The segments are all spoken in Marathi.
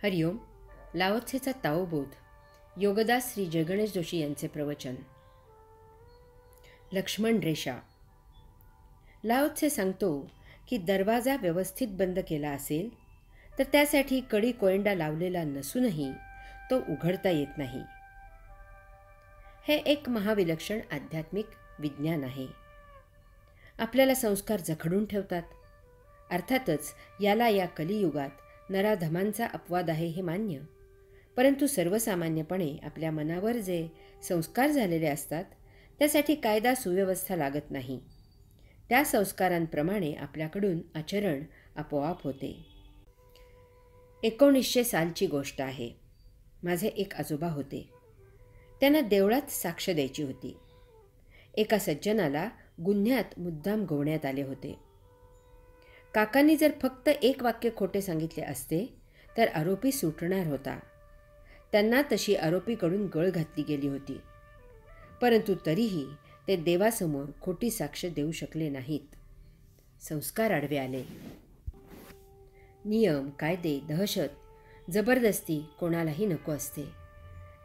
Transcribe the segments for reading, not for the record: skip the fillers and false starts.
हरिओम. लाओत्सेचा ताओबोध. योगदास श्री जयगणेश जोशी यांचे प्रवचन. लक्ष्मण रेषा. लाओत्से सांगतो की दरवाजा व्यवस्थित बंद केला असेल तर त्यासाठी कडी कोयंडा लावलेला नसूनही तो उघडता येत नाही. हे एक महाविलक्षण आध्यात्मिक विज्ञान आहे. आपल्याला संस्कार जखडून ठेवतात. अर्थातच याला या कलियुगात नराधमांचा अपवाद आहे हे मान्य, परंतु सर्वसामान्यपणे आपल्या मनावर जे संस्कार झालेले असतात त्यासाठी कायदा सुव्यवस्था लागत नाही. त्या संस्कारांप्रमाणे आपल्याकडून आचरण आपोआप होते. 1900 सालची गोष्ट आहे. माझे एक आजोबा होते. त्यांना देवळात साक्ष द्यायची होती. एका सज्जनाला गुन्ह्यात मुद्दाम गोवण्यात आले होते. काकांनी जर फक्त एक वाक्य खोटे सांगितले असते तर आरोपी सुटणार होता. त्यांना तशी आरोपीकडून गळ घातली गेली होती, परंतु तरीही ते देवासमोर खोटी साक्ष देऊ शकले नाहीत. संस्कार आडवे आले. नियम, कायदे, दहशत, जबरदस्ती कोणालाही नको असते.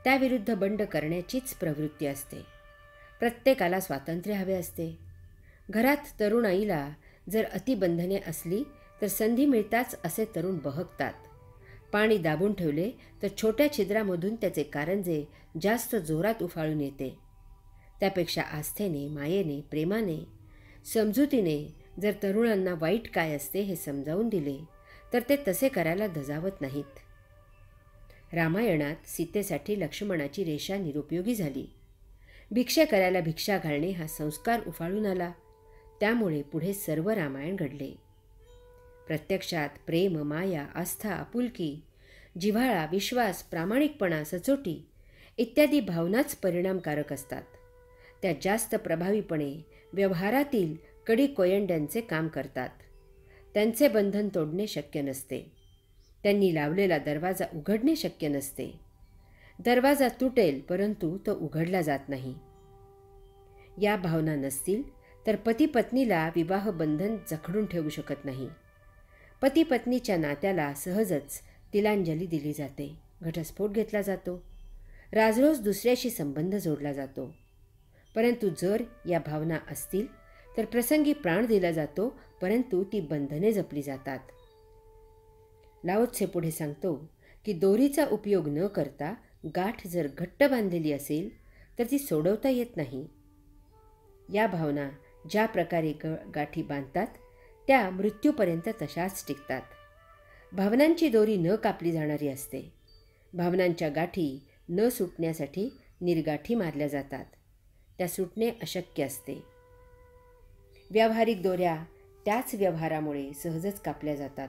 त्याविरुद्ध बंड करण्याचीच प्रवृत्ती असते. प्रत्येकाला स्वातंत्र्य हवे असते. घरात तरुणाईला जर अतिबंधने असली तर संधी मिळताच असे तरुण बहकतात. पाणी दाबून ठेवले तर छोट्या छिद्रामधून त्याचे कारंजे जास्त जोरात उफाळून येते. त्यापेक्षा आस्थेने, मायेने, प्रेमाने, समजुतीने जर तरुणांना वाईट काय असते हे समजावून दिले तर ते तसे करायला धजावत नाहीत. रामायणात सीतेसाठी लक्ष्मणाची रेषा निरुपयोगी झाली. भिक्षा करायला भिक्षा घालणे हा संस्कार उफाळून आला. त्यामुळे पुढे सर्व रामायण घडले. प्रत्यक्षात प्रेम, माया, आस्था, आपुलकी, जिव्हाळा, विश्वास, प्रामाणिकपणा, सचोटी इत्यादी भावनाच परिणामकारक असतात. त्या जास्त प्रभावीपणे व्यवहारातील कडी कोयंड्यांचे काम करतात. त्यांचे बंधन तोडणे शक्य नसते. त्यांनी लावलेला दरवाजा उघडणे शक्य नसते. दरवाजा तुटेल परंतु तो उघडला जात नाही. या भावना नसतील तर पती पत्नीला विवाह बंधन जखडून ठेवू शकत नाही. पती पत्नीच्या नात्याला सहजच तिलांजली दिली जाते. घटस्फोट घेतला जातो. राजरोज दुसऱ्याशी संबंध जोडला जातो. परंतु जर या भावना असतील तर प्रसंगी प्राण दिला जातो, परंतु ती बंधने जपली जातात. लाओत्से पुढे सांगतो की दोरीचा उपयोग न करता गाठ जर घट्ट बांधलेली असेल तर ती सोडवता येत नाही. या भावना ज्या प्रकारे गाठी बांधतात त्या मृत्यूपर्यंत तशाच टिकतात. भावनांची दोरी न कापली जाणारी असते. भावनांच्या गाठी न सुटण्यासाठी निर्गाठी मारल्या जातात. त्या सुटणे अशक्य असते. व्यावहारिक दोऱ्या त्याच व्यवहारामुळे सहजच कापल्या जातात.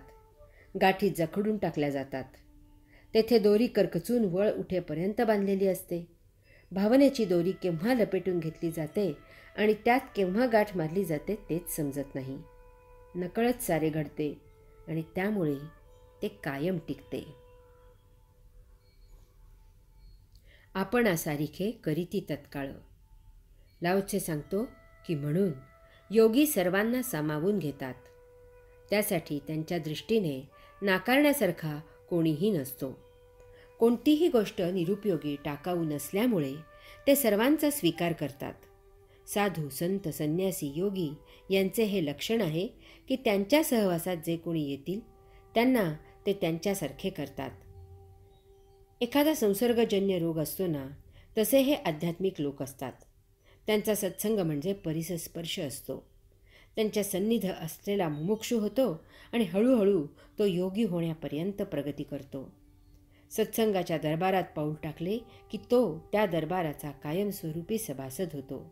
गाठी जखडून टाकल्या जातात. तेथे दोरी करकचून वळ उठेपर्यंत बांधलेली असते. भावनेची दोरी केव्हा लपेटून घेतली जाते आणि त्यात केव्हा गाठ मारली जाते तेच समजत नाही. नकळत सारे घडते आणि त्यामुळे ते कायम टिकते. आपण सारिखे करीती तत्काळ. लाओत्से सांगतो की म्हणून योगी सर्वांना सामावून घेतात. त्यासाठी त्यांच्या दृष्टीने नाकारण्यासारखा कोणीही नसतो. कोणतीही गोष्ट निरुपयोगी, टाकाऊ नसल्यामुळे ते सर्वांचा स्वीकार करतात. साधू, संत, संन्यासी, योगी यांचे हे लक्षण आहे की त्यांच्या सहवासात जे कोणी येतील त्यांना ते त्यांच्यासारखे करतात. एखादा संसर्गजन्य रोग असतो ना, तसे हे आध्यात्मिक लोक असतात. त्यांचा सत्संग म्हणजे परिसस्पर्श असतो. त्यांच्या सन्निध असलेला मुमुक्षू होतो आणि हळूहळू तो योगी होण्यापर्यंत प्रगती करतो. सत्संगाच्या दरबारात पाऊल टाकले की तो त्या दरबाराचा कायमस्वरूपी सभासद होतो.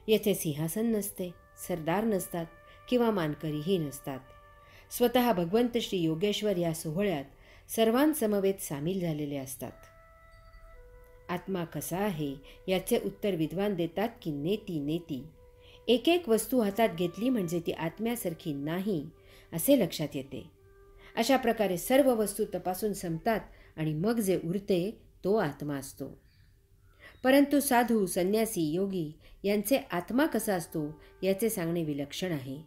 येथे सिंहासन नसते, सरदार नसतात किंवा मानकरीही नसतात. स्वतः भगवंत श्री योगेश्वर या सोहळ्यात सर्वांसमवेत सामील झालेले असतात. आत्मा कसा आहे याचे उत्तर विद्वान देतात की नेती नेती. एक एक वस्तू हातात घेतली म्हणजे ती आत्म्यासारखी नाही असे लक्षात येते. अशा प्रकारे सर्व वस्तू तपासून संपतात आणि मग जे उरते तो आत्मा असतो. परंतु साधू, संन्यासी, योगी यांचे आत्मा कसा असतो याचे सांगणे विलक्षण आहे.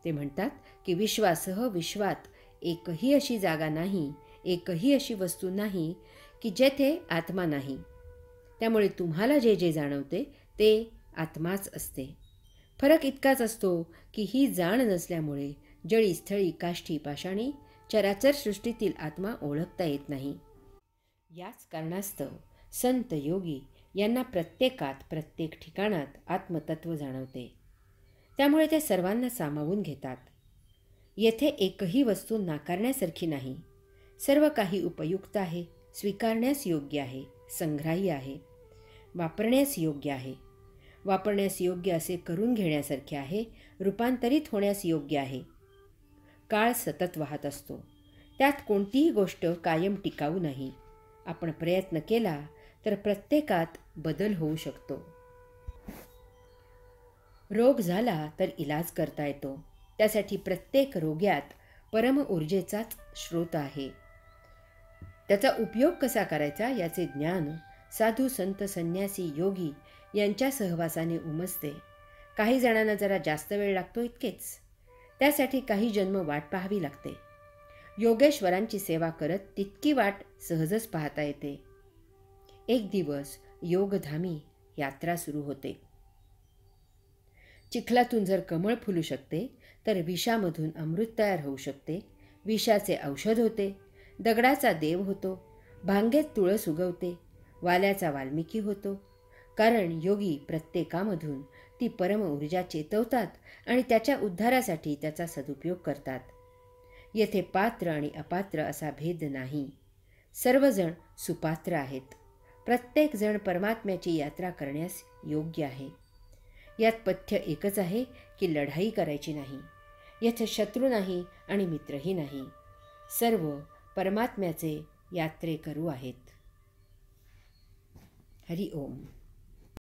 ते म्हणतात की विश्वासह विश्वात एकही अशी जागा नाही एकही अशी वस्तू नाही की जेथे आत्मा नाही. त्यामुळे तुम्हाला जे जे जाणवते ते आत्माच असते. फरक इतकाच असतो की ही जाण नसल्यामुळे जळी स्थळी काष्ठी पाषाणी चराचर सृष्टीतील आत्मा ओळखता येत नाही. याच कारणास्तव संत योगी यांना प्रत्येकात प्रत्येक ठिकाणात आत्मतत्व जाणवते. त्यामुळे ते सर्वांना सामावून घेतात. येथे एकही वस्तू नाकारण्यासारखी नाही. सर्व काही उपयुक्त आहे, स्वीकारण्यास योग्य आहे, संग्राह्य आहे, वापरण्यास योग्य आहे, वापरण्यास योग्य असे करून घेण्यासारखे आहे, रूपांतरित होण्यास योग्य आहे. काळ सतत वाहत असतो. त्यात कोणतीही गोष्ट कायम टिकाऊ नाही. आपण प्रयत्न केला तर प्रत्येकात बदल होऊ शकतो. रोग झाला तर इलाज करता येतो. त्यासाठी प्रत्येक रोग्यात परम ऊर्जेचाच स्रोत आहे. त्याचा उपयोग कसा करायचा याचे ज्ञान साधू संत संन्यासी योगी यांच्या सहवासाने उमजते. काही जणांना जरा जास्त वेळ लागतो इतकेच. त्यासाठी काही जन्म वाट पाहावी लागते. योगेश्वरांची सेवा करत तितकी वाट सहजच पाहता येते. एक दिवस योगधामी यात्रा सुरू होते. चिखलातून जर कमळ फुलू शकते तर विषामधून अमृत तयार होऊ शकते. विषाचे औषध होते, दगडाचा देव होतो, भांगेत तुळस उगवते, वाल्याचा वाल्मिकी होतो. कारण योगी प्रत्येकामधून ती परम ऊर्जा चेतवतात आणि त्याच्या उद्धारासाठी त्याचा सदुपयोग करतात. येथे पात्र आणि अपात्र असा भेद नाही. सर्वजण सुपात्र आहेत. प्रत्येक जण परमात्म्याची यात्रा करण्यास योग्य आहे. यात पथ्य एकच आहे की लढाई करायची नाही. येथे शत्रू नाही आणि मित्रही नाही. सर्व परमात्म्याचे यात्रेकरू आहेत. हरि ओम.